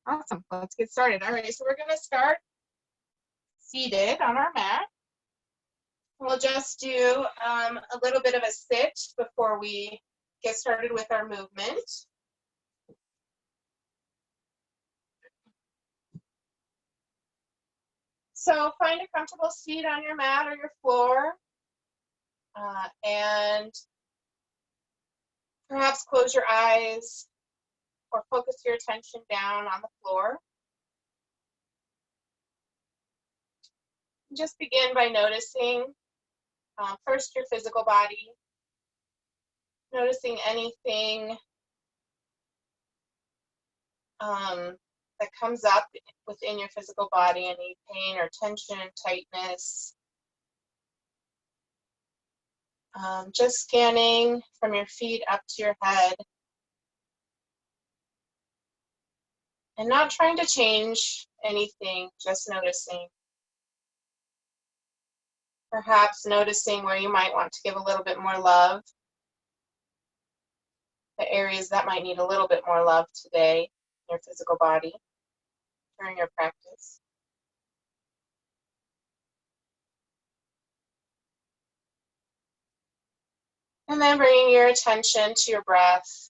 Awesome. Let's get started. All right, so we're going to start seated on our mat. We'll just do a little bit of a sit before we get started with our movement. So find a comfortable seat on your mat or your floor, and perhaps close your eyes or focus your attention down on the floor. Just begin by noticing first your physical body, noticing anything that comes up within your physical body, any pain or tension, tightness. Just scanning from your feet up to your head. And not trying to change anything, just noticing. Perhaps noticing where you might want to give a little bit more love. The areas that might need a little bit more love today in your physical body during your practice. And then bringing your attention to your breath,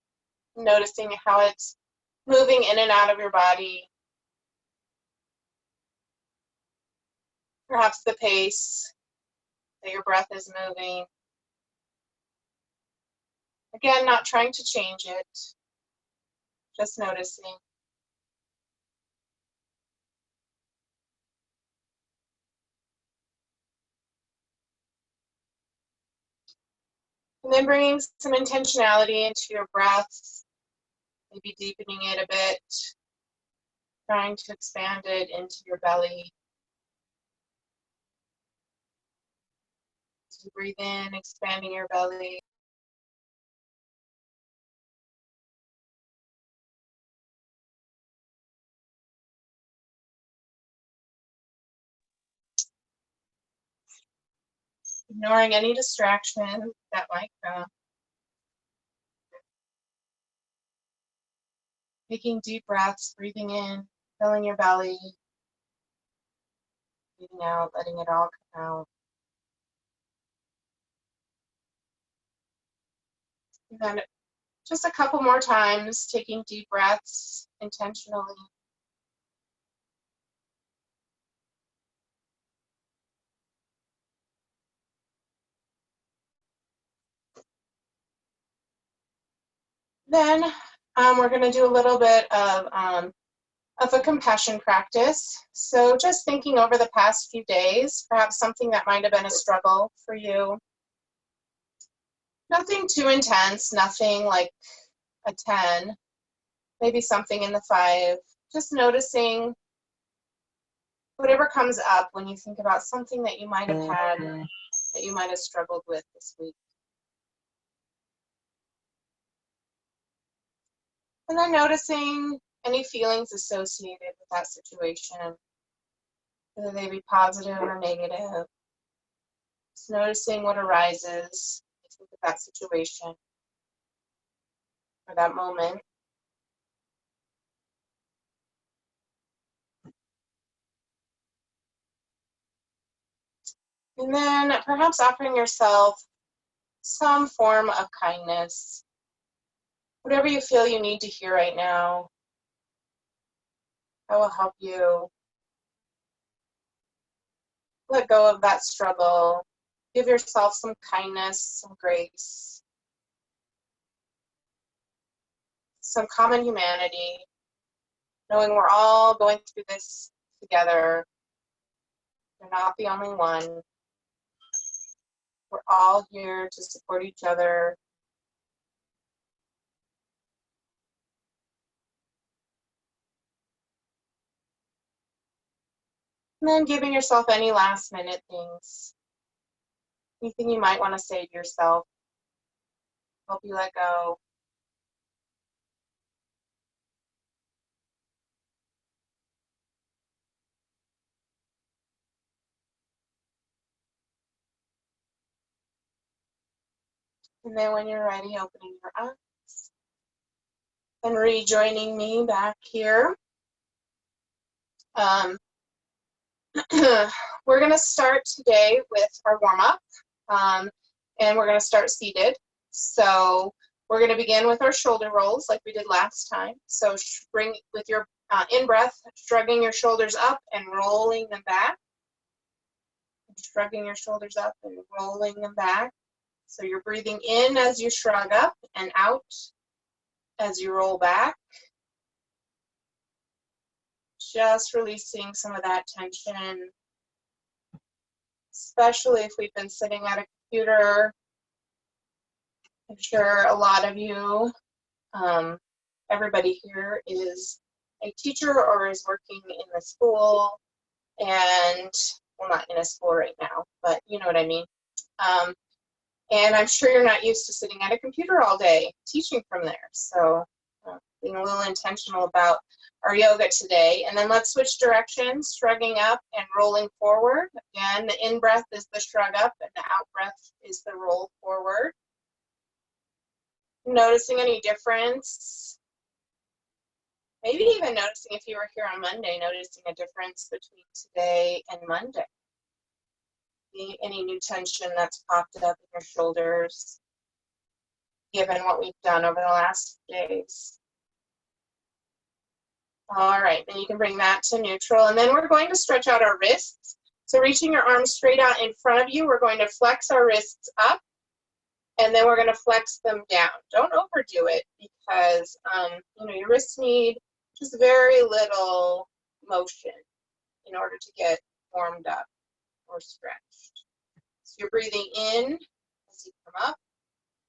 noticing how it's moving in and out of your body. Perhaps the pace that your breath is moving. Again, not trying to change it, just noticing. And then bringing some intentionality into your breath, maybe deepening it a bit, trying to expand it into your belly. So breathe in, expanding your belly. Ignoring any distraction that might come. Taking deep breaths, breathing in, filling your belly. Breathing out, letting it all come out. And then just a couple more times, taking deep breaths intentionally. Then we're going to do a little bit of a compassion practice. So just thinking over the past few days, perhaps something that might have been a struggle for you. Nothing too intense, nothing like a 10, maybe something in the 5. Just noticing whatever comes up when you think about something that you might have had, that you might have struggled with this week. And then noticing any feelings associated with that situation, whether they be positive or negative. Just noticing what arises when you think of that situation or that moment. And then perhaps offering yourself some form of kindness. Whatever you feel you need to hear right now, that will help you let go of that struggle. Give yourself some kindness, some grace, some common humanity, knowing we're all going through this together. You're not the only one. We're all here to support each other. And then giving yourself any last minute things. Anything you might want to say to yourself. Help you let go. And then when you're ready, opening your eyes and rejoining me back here Um, we're going to start today with our warm-up, and we're going to start seated. So we're going to begin with our shoulder rolls like we did last time. So bring with your in-breath, shrugging your shoulders up and rolling them back. Shrugging your shoulders up and rolling them back. So you're breathing in as you shrug up and out as you roll back. Just releasing some of that tension, especially if we've been sitting at a computer. I'm sure a lot of you, everybody here is a teacher or is working in the school, and, well, not in a school right now, but you know what I mean. And I'm sure you're not used to sitting at a computer all day teaching from there. So being a little intentional about our yoga today. And then let's switch directions, shrugging up and rolling forward. Again, the in-breath is the shrug up and the out-breath is the roll forward. Noticing any difference? Maybe even noticing, if you were here on Monday, noticing a difference between today and Monday. Any new tension that's popped up in your shoulders, given what we've done over the last days. All right, then you can bring that to neutral, and then we're going to stretch out our wrists. So reaching your arms straight out in front of you, we're going to flex our wrists up, and then we're going to flex them down. Don't overdo it, because your wrists need just very little motion in order to get warmed up or stretched. So you're breathing in as you come up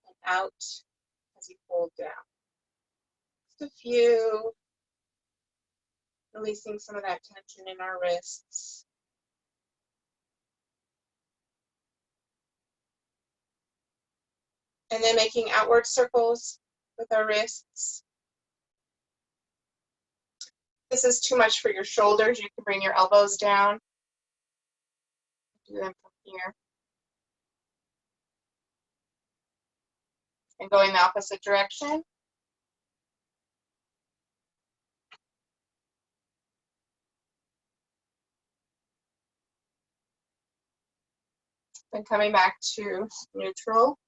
and out as you fold down. Just a few, releasing some of that tension in our wrists. And then making outward circles with our wrists. This is too much for your shoulders. You can bring your elbows down. Do them from here. And going the opposite direction. Then coming back to neutral.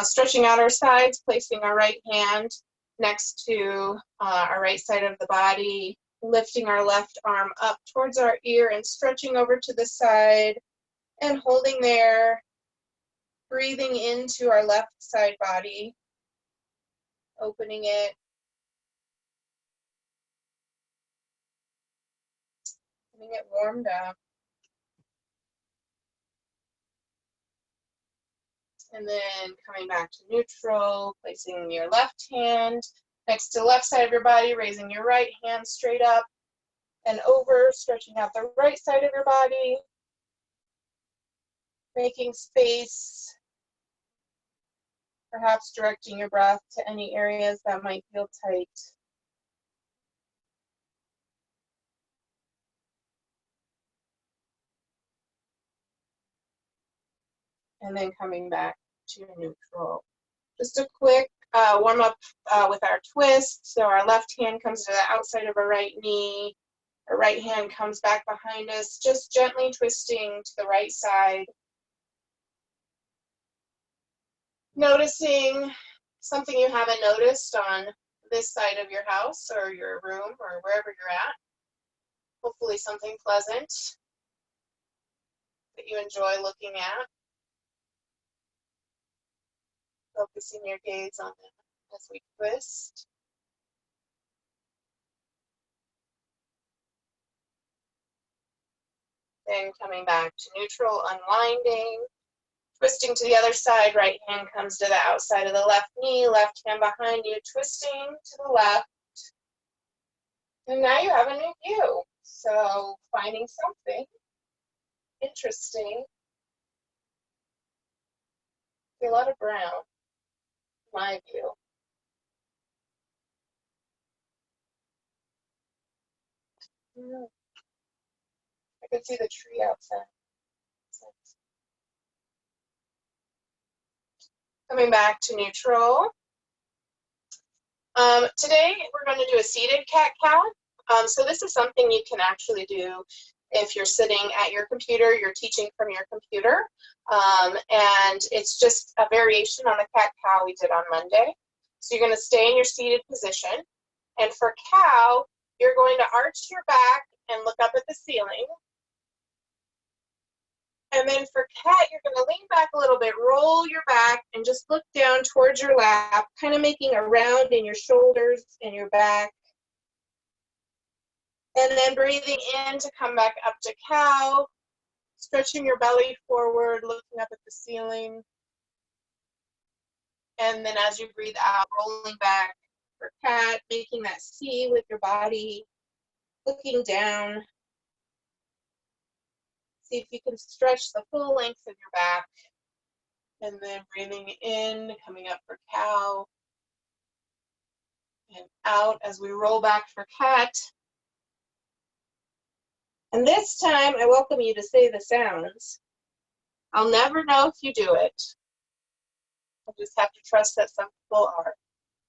Stretching out our sides, placing our right hand next to our right side of the body, lifting our left arm up towards our ear and stretching over to the side and holding there, breathing into our left side body, opening it, getting it warmed up. And then coming back to neutral, placing your left hand next to the left side of your body, raising your right hand straight up and over, stretching out the right side of your body, making space, perhaps directing your breath to any areas that might feel tight. And then coming back to neutral. Just a quick warm up with our twist. So our left hand comes to the outside of our right knee. Our right hand comes back behind us, just gently twisting to the right side. Noticing something you haven't noticed on this side of your house or your room or wherever you're at. Hopefully something pleasant that you enjoy looking at. Focusing your gaze on it as we twist. Then coming back to neutral, unwinding. Twisting to the other side, right hand comes to the outside of the left knee, left hand behind you, twisting to the left. And now you have a new view. So finding something interesting. See a lot of brown, in my view. I can see the tree outside. Coming back to neutral. Today we're going to do a seated cat-cow. So this is something you can actually do if you're sitting at your computer, you're teaching from your computer, and it's just a variation on the cat-cow we did on Monday. So you're going to stay in your seated position, and for cow, you're going to arch your back and look up at the ceiling. And then for cat, you're going to lean back a little bit, roll your back, and just look down towards your lap, kind of making a round in your shoulders and your back. And then breathing in to come back up to cow, stretching your belly forward, looking up at the ceiling. And then as you breathe out, rolling back for cat, making that C with your body, looking down. See if you can stretch the full length of your back. And then breathing in, coming up for cow. And out as we roll back for cat. And this time, I welcome you to say the sounds. I'll never know if you do it. I just have to trust that some people are.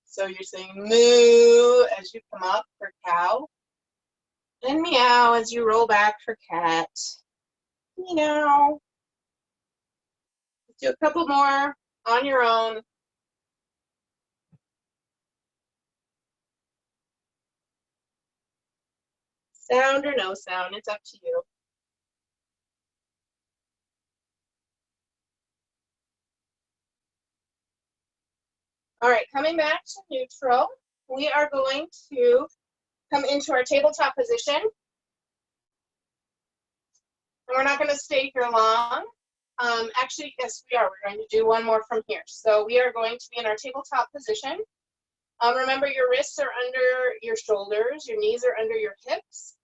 So you're saying moo as you come up for cow. And meow as you roll back for cat. Meow. Let's do a couple more on your own. Sound or no sound, it's up to you. All right, coming back to neutral, we are going to come into our tabletop position. And we're not going to stay here long. Actually, yes, we are. We're going to do one more from here. So we are going to be in our tabletop position. Remember, your wrists are under your shoulders, your knees are under your hips.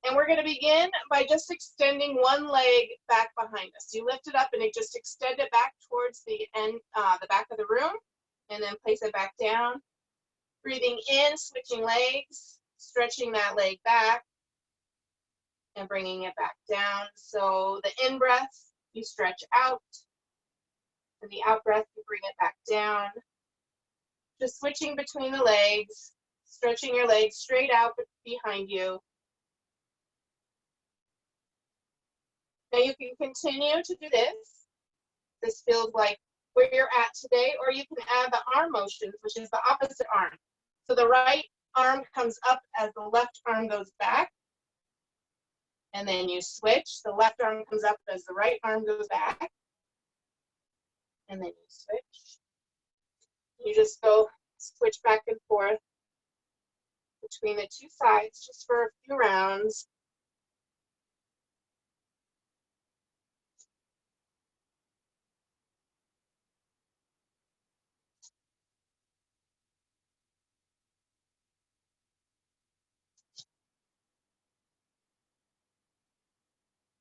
And we're going to begin by just extending one leg back behind us. You lift it up and just extend it back towards the end, the back of the room, and then place it back down. Breathing in, switching legs, stretching that leg back, and bringing it back down. So the in breath, you stretch out, and the out breath, you bring it back down. Just switching between the legs, stretching your legs straight out behind you. Now you can continue to do this. This feels like where you're at today, or you can add the arm motions, which is the opposite arm. So the right arm comes up as the left arm goes back. And then you switch. The left arm comes up as the right arm goes back. And then you switch. You just go switch back and forth between the two sides just for a few rounds.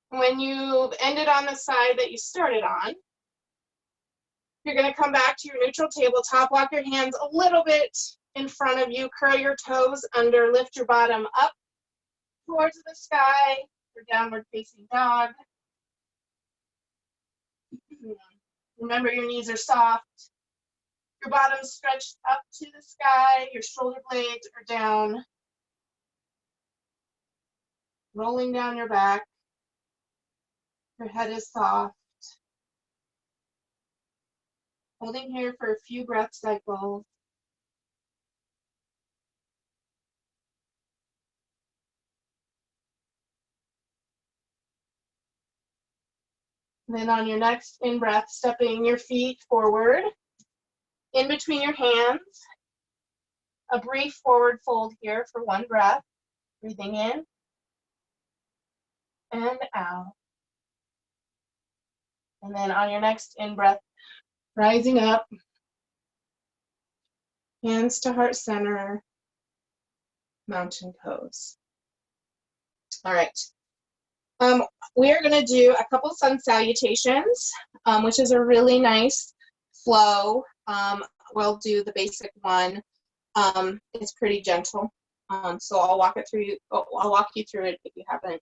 When you've ended on the side that you started on, you're going to come back to your neutral tabletop, walk your hands a little bit in front of you, curl your toes under, lift your bottom up towards the sky, for downward facing dog. Remember, your knees are soft, your bottom's stretched up to the sky, your shoulder blades are down, rolling down your back, your head is soft. Holding here for a few breath cycles. Then on your next in-breath, stepping your feet forward, in between your hands. A brief forward fold here for one breath. Breathing in and out. And then on your next in-breath, rising up, hands to heart center, mountain pose. All right. We are going to do a couple sun salutations, which is a really nice flow. We'll do the basic one. It's pretty gentle, so I'll walk you through it if you haven't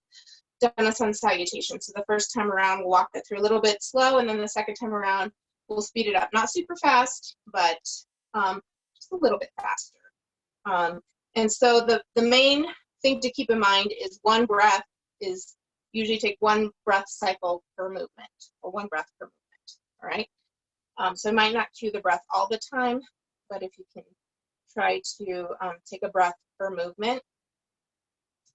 done a sun salutation. So the first time around, we'll walk it through a little bit slow, and then the second time around, we'll speed it up. Not super fast, but just a little bit faster. And so the main thing to keep in mind is one breath is usually take one breath cycle per movement, or one breath per movement, all right? So I might not cue the breath all the time, but if you can try to take a breath per movement,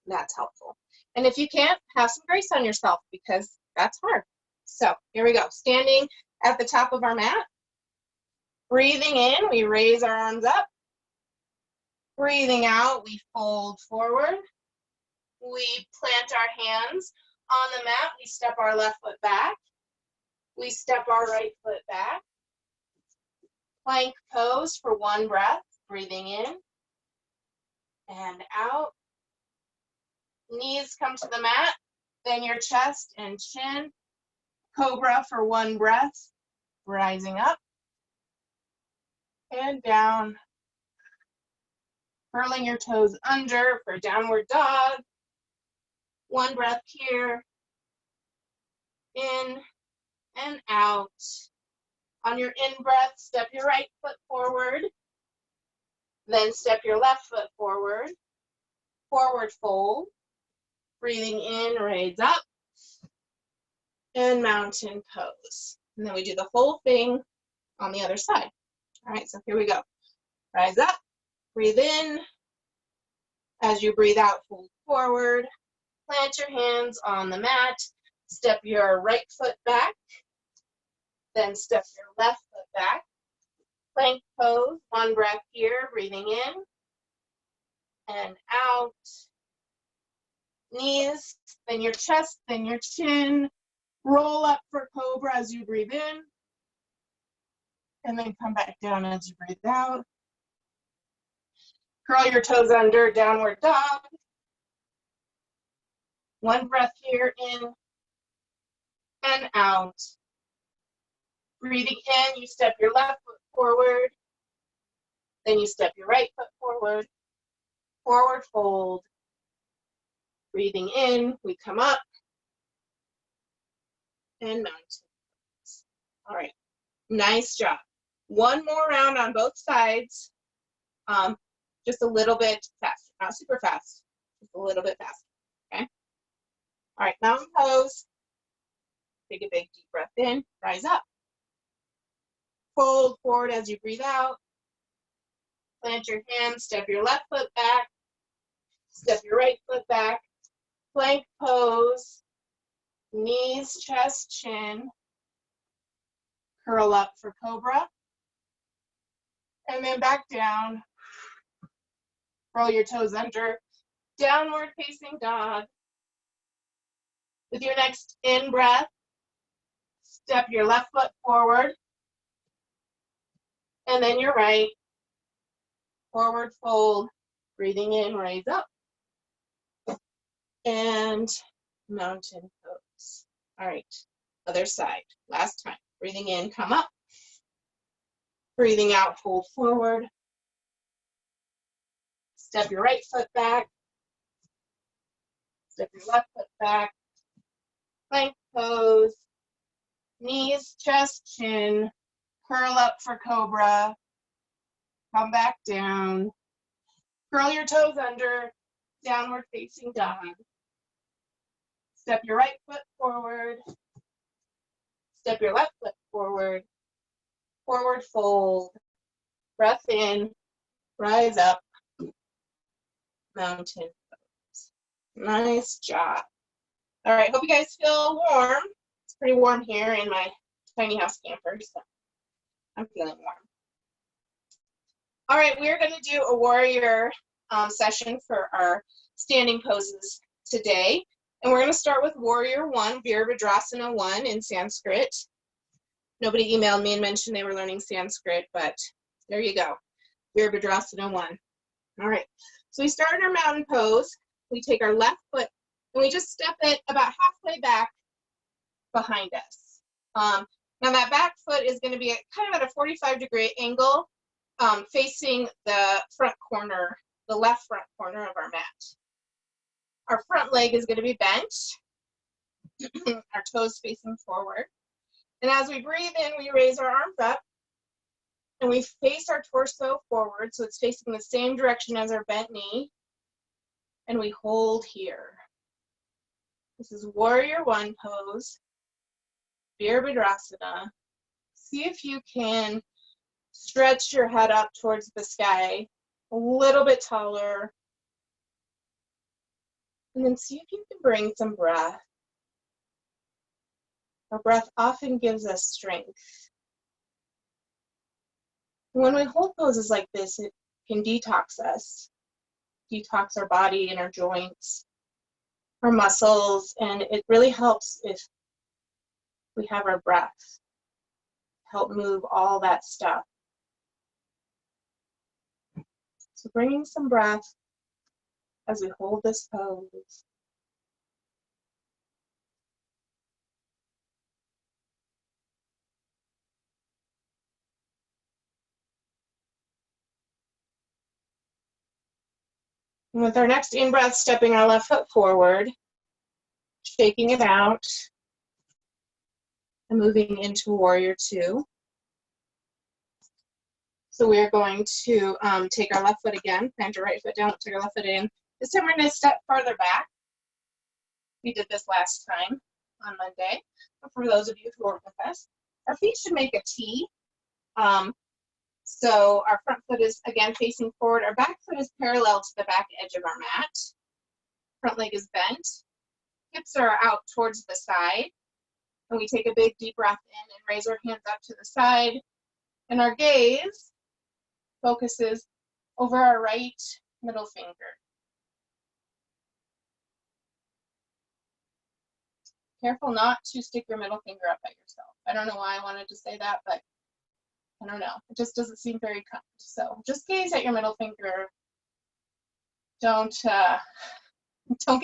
that's helpful. And if you can't, have some grace on yourself because that's hard. So here we go, standing at the top of our mat. Breathing in, we raise our arms up. Breathing out, we fold forward. We plant our hands on the mat. We step our left foot back. We step our right foot back. Plank pose for one breath. Breathing in and out. Knees come to the mat, then your chest and chin. Cobra for one breath. Rising up and down. Curling your toes under for downward dog. One breath here. In and out. On your in breath, step your right foot forward. Then step your left foot forward. Forward fold. Breathing in, raise up. And mountain pose. And then we do the whole thing on the other side. All right, so here we go. Rise up. Breathe in. As you breathe out, fold forward. Plant your hands on the mat. Step your right foot back. Then step your left foot back. Plank pose, one breath here, breathing in and out. Knees, then your chest, then your chin. Roll up for cobra as you breathe in. And then come back down as you breathe out. Curl your toes under, downward dog. One breath here, in and out. Breathing in, you step your left foot forward. Then you step your right foot forward. Forward fold. Breathing in, we come up. And mountain pose. All right, nice job. One more round on both sides. Just a little bit faster, not super fast, just a little bit faster, okay? All right, mountain pose. Take a big deep breath in, rise up. Fold forward as you breathe out. Plant your hands, step your left foot back. Step your right foot back. Plank pose. Knees, chest, chin. Curl up for cobra. And then back down. Roll your toes under. Downward facing dog. With your next in breath, step your left foot forward. And then your right. Forward fold. Breathing in, raise up. And mountain pose. All right, other side. Last time. Breathing in, come up. Breathing out, fold forward. Step your right foot back. Step your left foot back. Plank pose. Knees, chest, chin. Curl up for cobra. Come back down. Curl your toes under. Downward facing dog. Step your right foot forward. Step your left foot forward. Forward fold. Breath in. Rise up. Mountain pose. Nice job. All right, hope you guys feel warm. It's pretty warm here in my tiny house camper, so I'm feeling warm. All right, we're going to do a warrior session for our standing poses today. And we're going to start with Warrior 1, Virabhadrasana 1 in Sanskrit. Nobody emailed me and mentioned they were learning Sanskrit, but there you go. Virabhadrasana 1. All right, so we start in our mountain pose. We take our left foot and we just step it about halfway back behind us. Now that back foot is going to be kind of at a 45-degree angle, facing the front corner, the left front corner of our mat. Our front leg is going to be bent, our toes facing forward. And as we breathe in, we raise our arms up and we face our torso forward, so it's facing the same direction as our bent knee. and we hold here. This is warrior one pose, Virabhadrasana. See if you can stretch your head up towards the sky, a little bit taller. And then see if you can bring some breath. Our breath often gives us strength. When we hold poses like this, it can detox us, detox our body and our joints, our muscles, and it really helps if we have our breath help move all that stuff. So bringing some breath as we hold this pose. And with our next in-breath, stepping our left foot forward, shaking it out, and moving into warrior two. So we are going to take our left foot again, plant our right foot down, take our left foot in. This time we're going to step farther back. We did this last time on Monday. But for those of you who are with us, our feet should make a T. So our front foot is again facing forward. Our back foot is parallel to the back edge of our mat. Front leg is bent. Hips are out towards the side. And we take a big deep breath in and raise our hands up to the side. And our gaze focuses over our right middle finger. Careful not to stick your middle finger up at yourself. I don't know why I wanted to say that, but I don't know. It just doesn't seem very kind. So just gaze at your middle finger. Don't get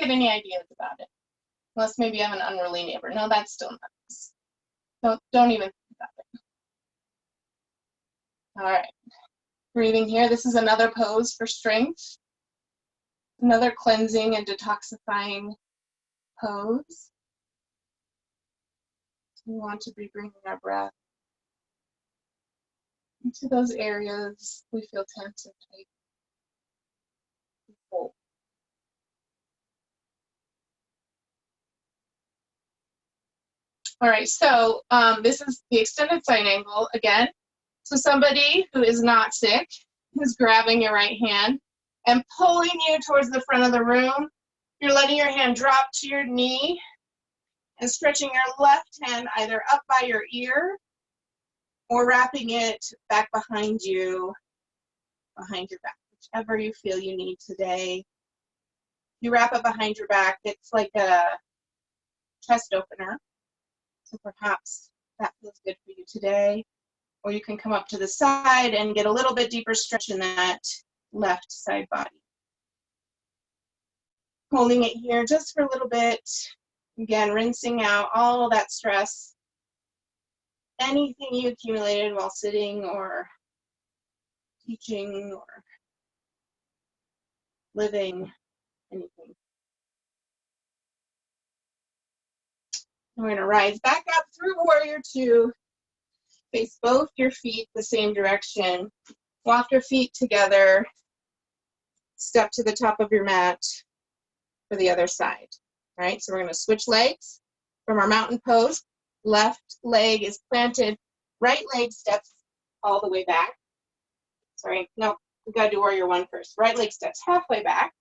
any ideas about it. Unless maybe I'm an unruly neighbor. No, that's still nice. Don't even think about it. All right. Breathing here. This is another pose for strength. Another cleansing and detoxifying pose. We want to be bringing our breath into those areas we feel tense and tight. Hold. All right, so this is the extended side angle again. So somebody who is not sick is grabbing your right hand and pulling you towards the front of the room. You're letting your hand drop to your knee and stretching your left hand either up by your ear or wrapping it back behind you, behind your back, whichever you feel you need today. You wrap it behind your back. It's like a chest opener. So perhaps that feels good for you today. Or you can come up to the side and get a little bit deeper stretch in that left side body. Holding it here just for a little bit. Again, rinsing out all that stress. Anything you accumulated while sitting or teaching or living, anything. We're going to rise back up through warrior two. Face both your feet the same direction. Walk your feet together. Step to the top of your mat for the other side. All right, so we're going to switch legs from our mountain pose. Left leg is planted. Right leg steps all the way back. Sorry, no, we've got to do warrior one first. Right leg steps halfway back.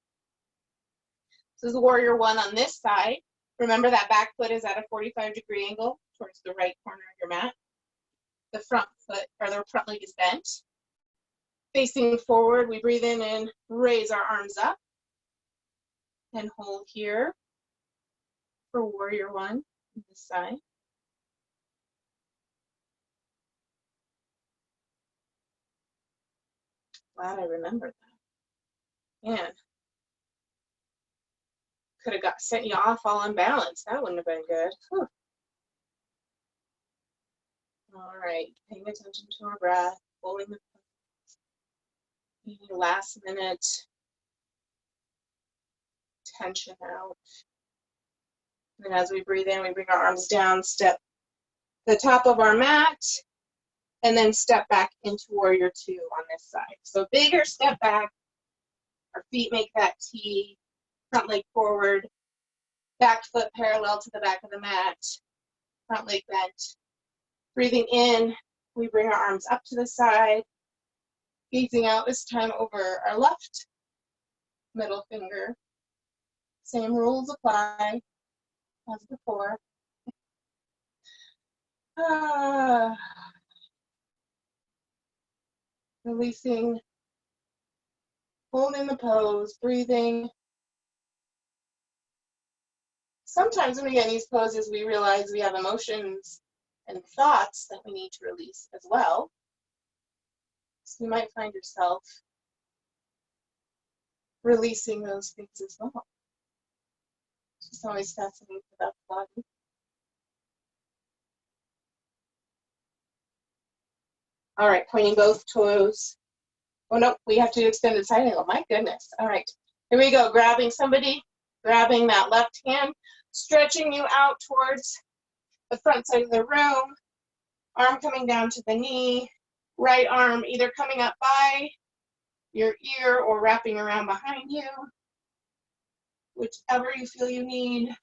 This is warrior one on this side. Remember that back foot is at a 45-degree angle towards the right corner of your mat. The front foot, or the front leg is bent. Facing forward, we breathe in and raise our arms up. And hold here for warrior one on this side. Glad I remembered that. Man, could have sent you off all unbalanced. That wouldn't have been good. Whew. All right, paying attention to our breath, holding the last minute tension out. And as we breathe in, we bring our arms down, step the top of our mat, and then step back into warrior two on this side. So bigger step back, our feet make that T, Front leg forward, back foot parallel to the back of the mat, front leg bent. Breathing in, we bring our arms up to the side, gazing out this time over our left middle finger. Same rules apply as before. Releasing, holding the pose, breathing. Sometimes when we get in these poses, we realize we have emotions and thoughts that we need to release as well. So you might find yourself releasing those things as well. It's just always fascinating about the body. All right, pointing both toes. Oh no, we have to do extended side angle. My goodness. All right, here we go. Grabbing somebody, grabbing that left hand, stretching you out towards the front side of the room. Arm coming down to the knee. Right arm either coming up by your ear or wrapping around behind you. Whichever you feel you need.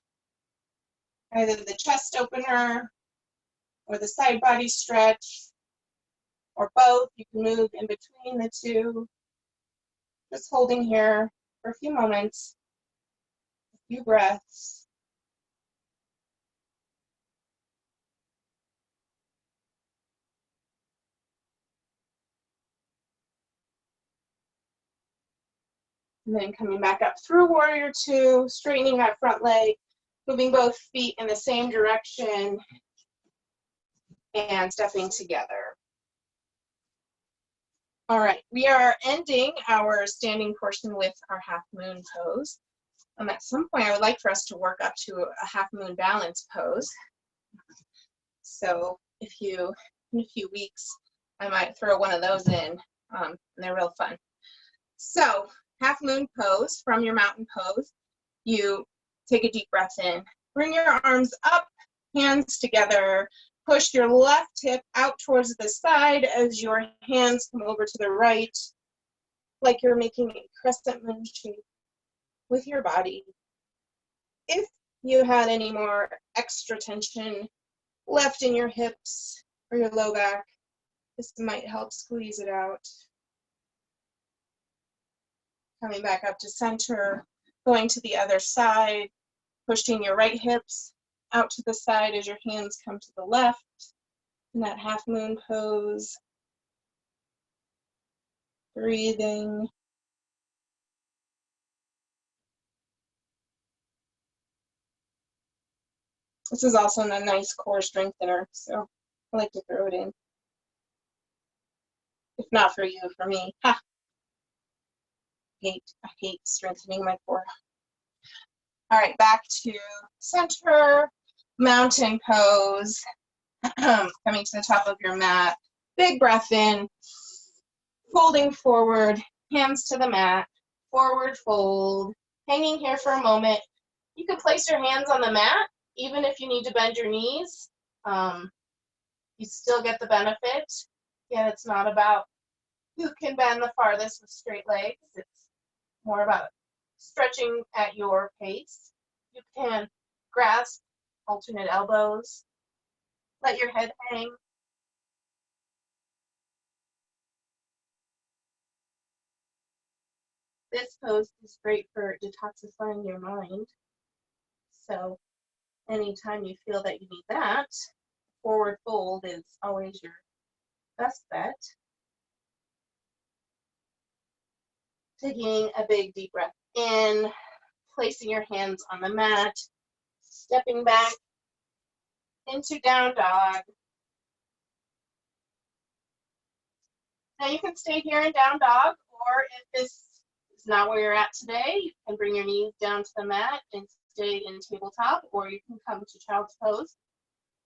Either the chest opener or the side body stretch or both. You can move in between the two. Just holding here for a few moments, a few breaths. And then coming back up through warrior two, straightening that front leg, moving both feet in the same direction and stepping together. All right, we are ending our standing portion with our half moon pose. At some point, I would like for us to work up to a half moon balance pose. So in a few weeks, I might throw one of those in, and they're real fun. So half moon pose, from your mountain pose, you take a deep breath in, bring your arms up, hands together, push your left hip out towards the side as your hands come over to the right, like you're making a crescent moon shape with your body. If you had any more extra tension left in your hips or your low back, this might help squeeze it out. Coming back up to center, going to the other side, pushing your right hips out to the side as your hands come to the left in that half moon pose. Breathing. This is also a nice core strengthener, so I like to throw it in. If not for you, for me. Ha! I hate strengthening my core. All right, back to center, mountain pose. Coming to the top of your mat. Big breath in, folding forward, hands to the mat, forward fold, hanging here for a moment. You can place your hands on the mat, even if you need to bend your knees. You still get the benefit. Again, it's not about who can bend the farthest with straight legs. It's more about stretching at your pace. You can grasp alternate elbows. Let your head hang. This pose is great for detoxifying your mind. So anytime you feel that you need that, forward fold is always your best bet. Taking a big deep breath in, placing your hands on the mat, stepping back into down dog. Now you can stay here in down dog, or if this is not where you're at today, you can bring your knees down to the mat and stay in tabletop, or you can come to child's pose.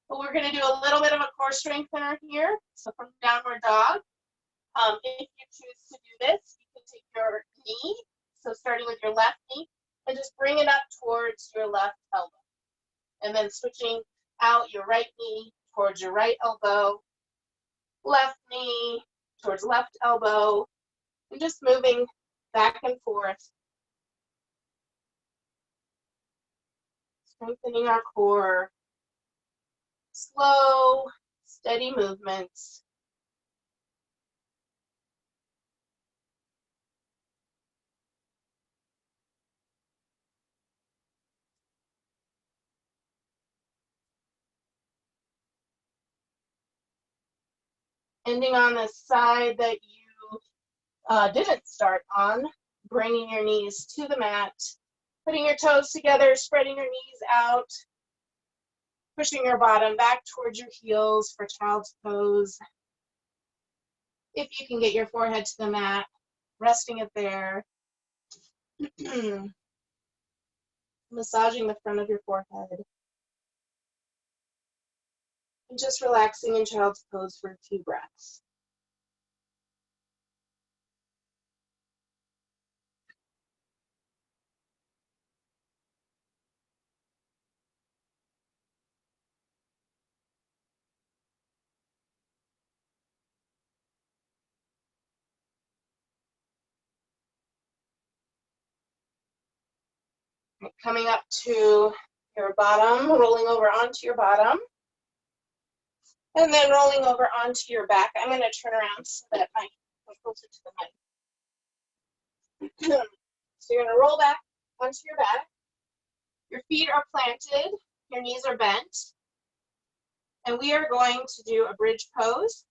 But we're going to do a little bit of a core strengthener here. So from downward dog, if you choose to do this, you can take your knee, so starting with your left knee, and just bring it up towards your left elbow. And then switching out your right knee towards your right elbow, left knee towards left elbow, and just moving back and forth. Strengthening our core. Slow, steady movements. Ending on the side that you didn't start on, bringing your knees to the mat, putting your toes together, spreading your knees out, pushing your bottom back towards your heels for child's pose. If you can get your forehead to the mat, resting it there. Massaging the front of your forehead. And just relaxing in child's pose for a few breaths. Coming up to your bottom, rolling over onto your bottom, and then rolling over onto your back. I'm going to turn around so that I'm closer to the mic. So you're going to roll back onto your back. Your feet are planted, your knees are bent, and we are going to do a bridge pose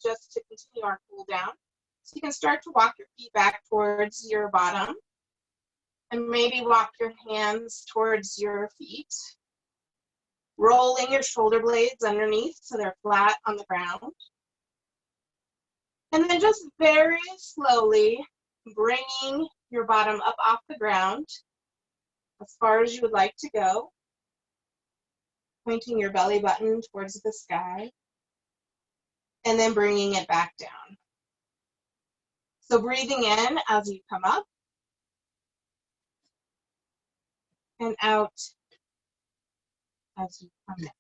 just to continue our cool down. So you can start to walk your feet back towards your bottom and maybe walk your hands towards your feet, rolling your shoulder blades underneath so they're flat on the ground. And then just very slowly bringing your bottom up off the ground as far as you would like to go, pointing your belly button towards the sky, and then bringing it back down. So breathing in as you come up, and out as you come in.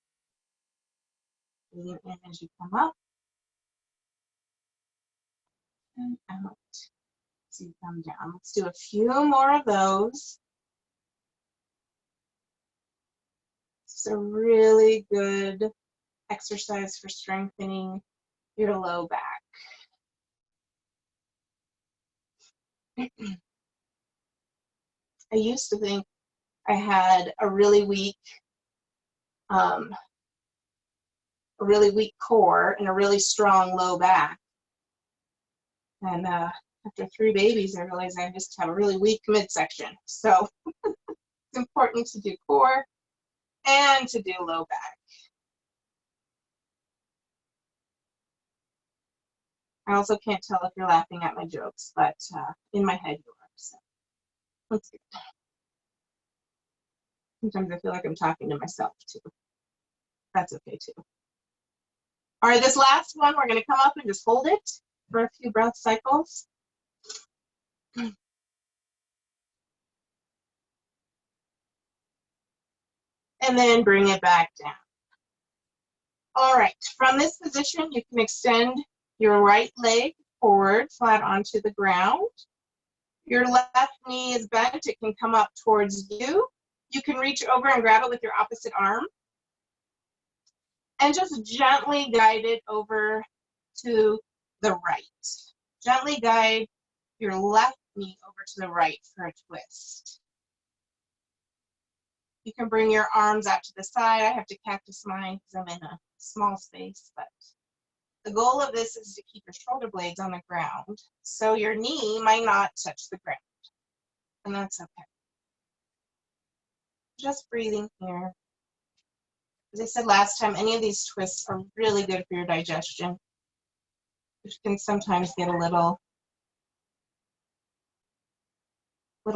Breathing in as you come up, and out as you come down. Let's do a few more of those. It's a really good exercise for strengthening your low back. I used to think I had a really weak core and a really strong low back. And after 3 babies, I realized I just have a really weak midsection. So it's important to do core and to do low back. I also can't tell if you're laughing at my jokes, but in my head you are. So let's see. Sometimes I feel like I'm talking to myself too. That's okay too. All right, this last one, we're going to come up and just hold it for a few breath cycles. And then bring it back down. All right, from this position, you can extend your right leg forward, flat onto the ground. Your left knee is bent. It can come up towards you. You can reach over and grab it with your opposite arm. And just gently guide it over to the right. Gently guide your left knee over to the right for a twist. You can bring your arms out to the side. I have to cactus mine because I'm in a small space, but the goal of this is to keep your shoulder blades on the ground so your knee might not touch the ground, and that's okay. Just breathing here. As I said last time, any of these twists are really good for your digestion, which can sometimes get a little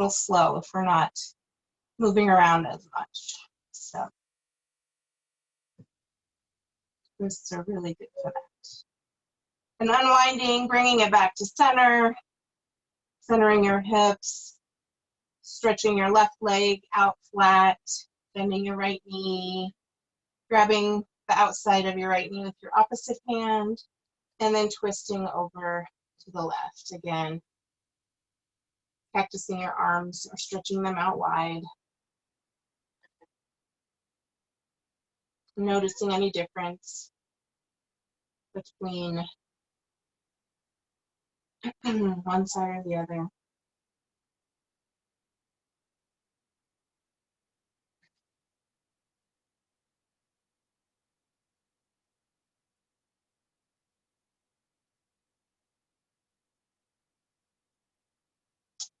slow if we're not moving around as much. So twists are really good for that. And unwinding, bringing it back to center, centering your hips, stretching your left leg out flat, bending your right knee, grabbing the outside of your right knee with your opposite hand, and then twisting over to the left again. Practicing your arms or stretching them out wide. Noticing any difference between one side or the other.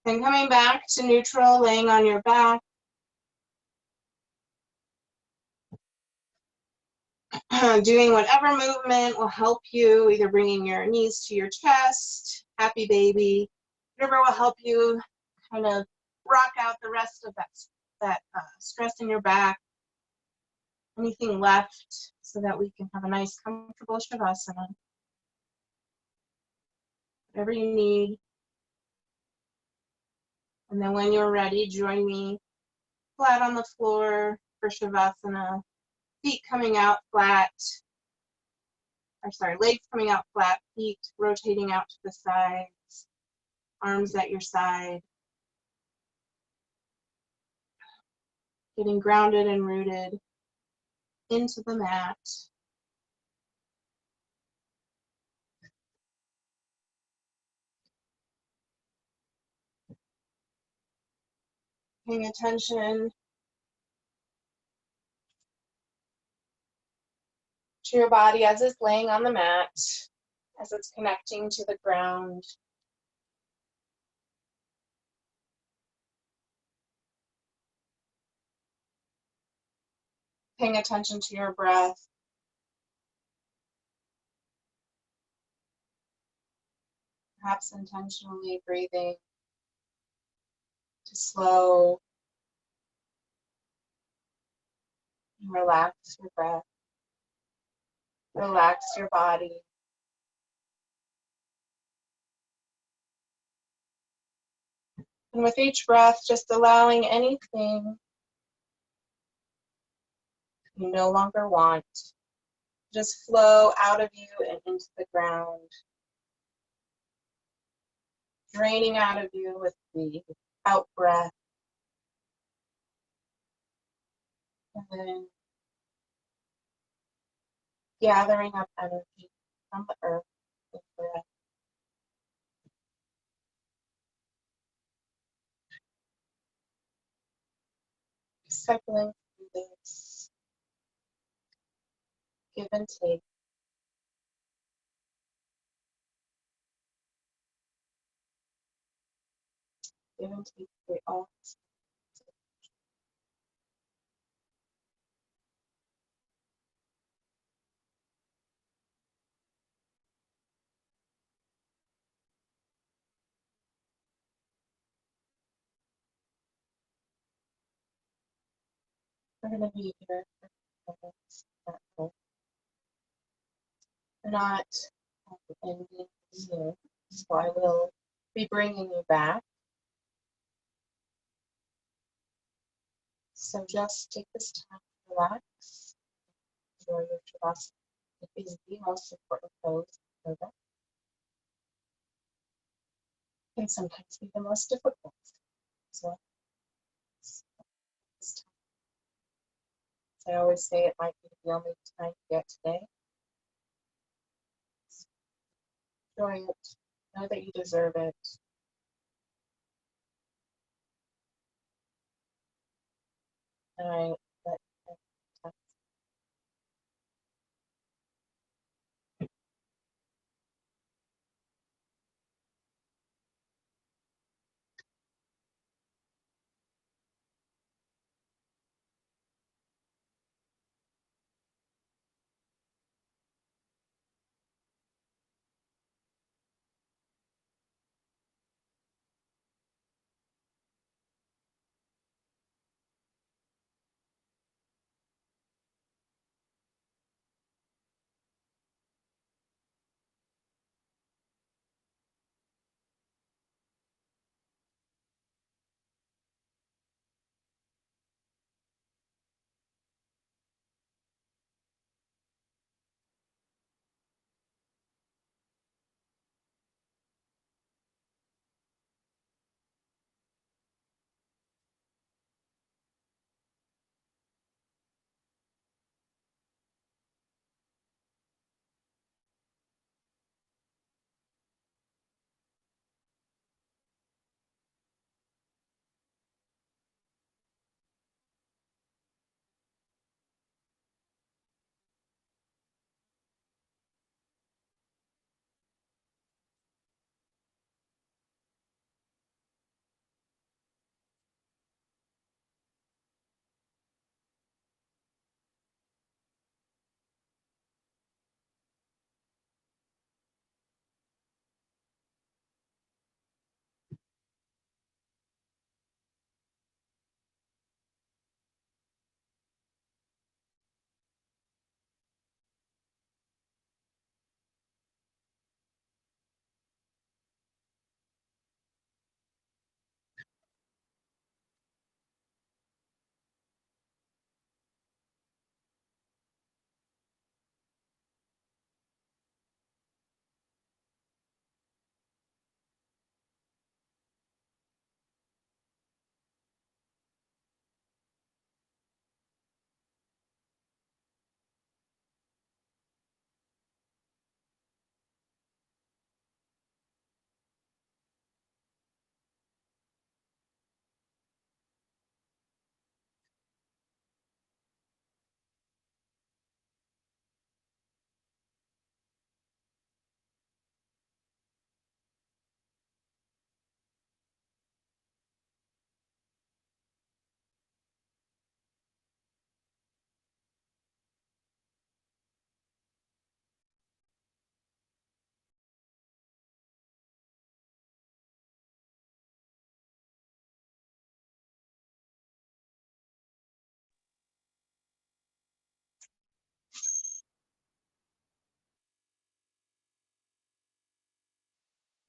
Then coming back to neutral, laying on your back. Doing whatever movement will help you, either bringing your knees to your chest, happy baby, whatever will help you kind of rock out the rest of that stress in your back. Anything left so that we can have a nice, comfortable Shavasana. Whatever you need. And then when you're ready, join me flat on the floor for Shavasana. Feet coming out flat. Legs coming out flat, feet rotating out to the sides, arms at your side. Getting grounded and rooted into the mat. Paying attention to your body as it's laying on the mat, as it's connecting to the ground. Paying attention to your breath. Perhaps intentionally breathing to slow and relax your breath. Relax your body. And with each breath, just allowing anything you no longer want just flow out of you and into the ground, draining out of you with the out breath, and then gathering up energy from the earth with breath. Cycling through this give and take. Give and take through all. We're going to be here for minutes. We're not ending soon, so I will be bringing you back. So just take this time to relax, enjoy your Shavasana. It is the most important pose in yoga. Can sometimes be the most difficult. So as I always say, it might be the only time you get today. Enjoy it. Know that you deserve it. And I let you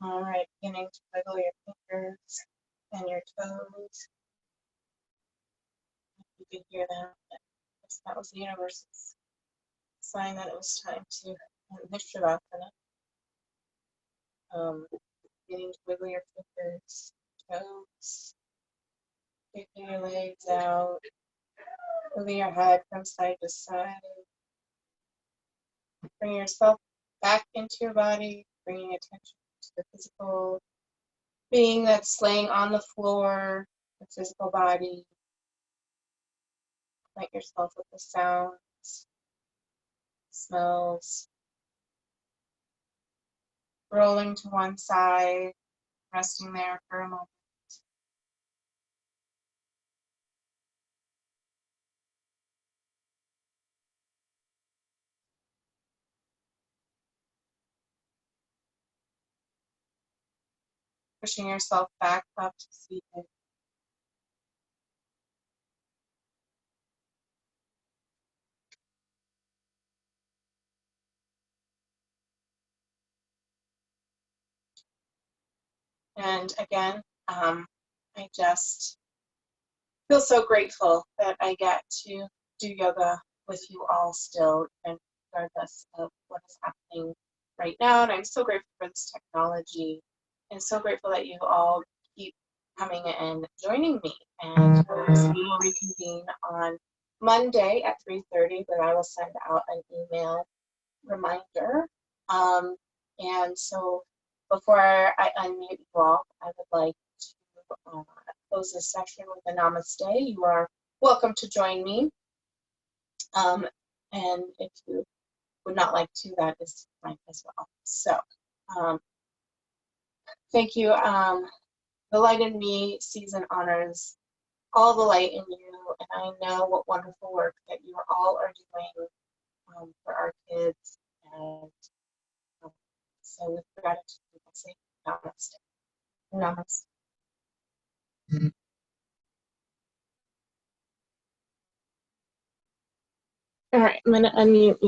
All right, beginning to wiggle your fingers and your toes. You can hear that. That was the universe's sign that it was time to lift your beginning to wiggle your fingers, toes, kicking your legs out, moving your head from side to side. Bring yourself back into your body, bringing attention to the physical being that's laying on the floor, the physical body. Connect yourself with the sounds, smells. Rolling to one side, resting there for a moment. Pushing yourself back up to seated. And again, I just feel so grateful that I get to do yoga with you all still, and regardless of what is happening right now. And I'm so grateful for this technology, and so grateful that you all keep coming and joining me. And we will reconvene on Monday at 3:30, but I will send out an email reminder. And so before I unmute you all, I would like to close this session with a namaste. You are welcome to join me. And if you would not like to, that is fine as well. So thank you. The light in me sees and honors all the light in you, and I know what wonderful work that you all are doing for our kids. And so with gratitude, I say namaste. Namaste. All right, I'm going to unmute you.